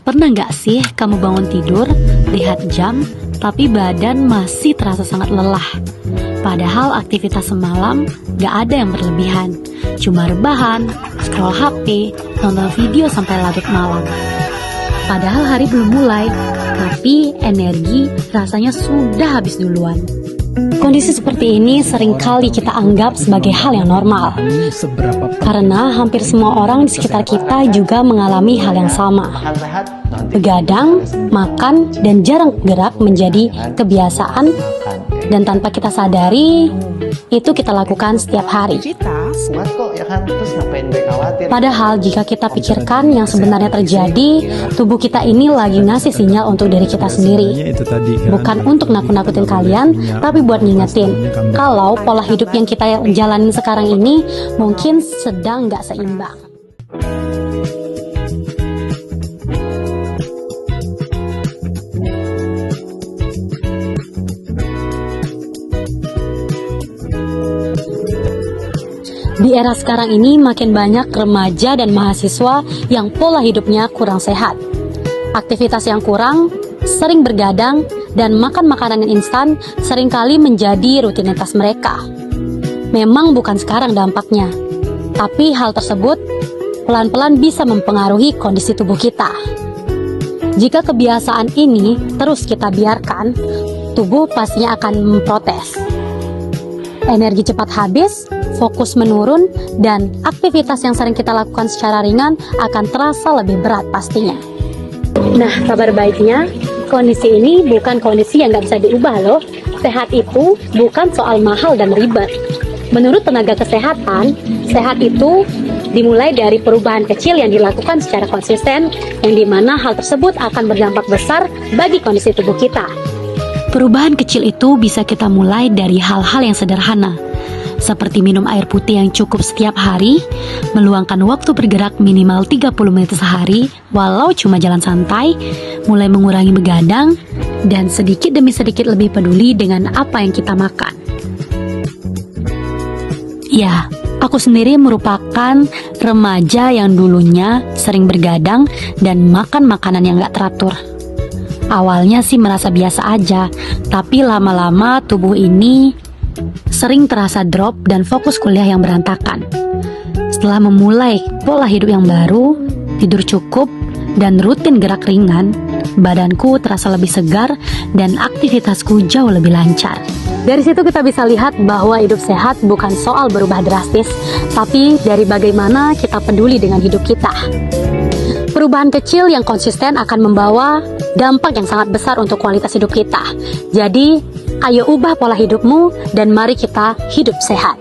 Pernah nggak sih kamu bangun tidur, lihat jam, tapi badan masih terasa sangat lelah? Padahal aktivitas semalam nggak ada yang berlebihan, cuma rebahan, scroll HP, nonton video sampai larut malam. Padahal hari belum mulai, tapi energi rasanya sudah habis duluan. Kondisi seperti ini seringkali kita anggap sebagai hal yang normal, karena hampir semua orang di sekitar kita juga mengalami hal yang sama. Begadang, makan, dan jarang gerak menjadi kebiasaan, dan tanpa kita sadari, itu kita lakukan setiap hari. Padahal jika kita pikirkan yang sebenarnya terjadi, tubuh kita ini lagi ngasih sinyal untuk diri kita sendiri. Bukan untuk nakut-nakutin kalian, tapi buat ngingetin kalau pola hidup yang kita jalanin sekarang ini mungkin sedang nggak seimbang. Di era sekarang ini makin banyak remaja dan mahasiswa yang pola hidupnya kurang sehat. Aktivitas yang kurang, sering bergadang, dan makan makanan yang instan seringkali menjadi rutinitas mereka. Memang bukan sekarang dampaknya, tapi hal tersebut pelan-pelan bisa mempengaruhi kondisi tubuh kita. Jika kebiasaan ini terus kita biarkan, tubuh pastinya akan memprotes. Energi cepat habis, fokus menurun, dan aktivitas yang sering kita lakukan secara ringan akan terasa lebih berat pastinya. Nah, kabar baiknya, kondisi ini bukan kondisi yang nggak bisa diubah loh. Sehat itu bukan soal mahal dan ribet. Menurut tenaga kesehatan, sehat itu dimulai dari perubahan kecil yang dilakukan secara konsisten, yang dimana hal tersebut akan berdampak besar bagi kondisi tubuh kita. Perubahan kecil itu bisa kita mulai dari hal-hal yang sederhana, seperti minum air putih yang cukup setiap hari, meluangkan waktu bergerak minimal 30 menit sehari, walau cuma jalan santai, mulai mengurangi begadang, dan sedikit demi sedikit lebih peduli dengan apa yang kita makan. Ya, aku sendiri merupakan remaja yang dulunya sering bergadang dan makan makanan yang gak teratur. Awalnya sih merasa biasa aja, tapi lama-lama tubuh ini sering terasa drop dan fokus kuliah yang berantakan. Setelah memulai pola hidup yang baru, tidur cukup, dan rutin gerak ringan, badanku terasa lebih segar dan aktivitasku jauh lebih lancar. Dari situ kita bisa lihat bahwa hidup sehat bukan soal berubah drastis, tapi dari bagaimana kita peduli dengan hidup kita. Perubahan kecil yang konsisten akan membawa dampak yang sangat besar untuk kualitas hidup kita. Jadi, ayo ubah pola hidupmu dan mari kita hidup sehat.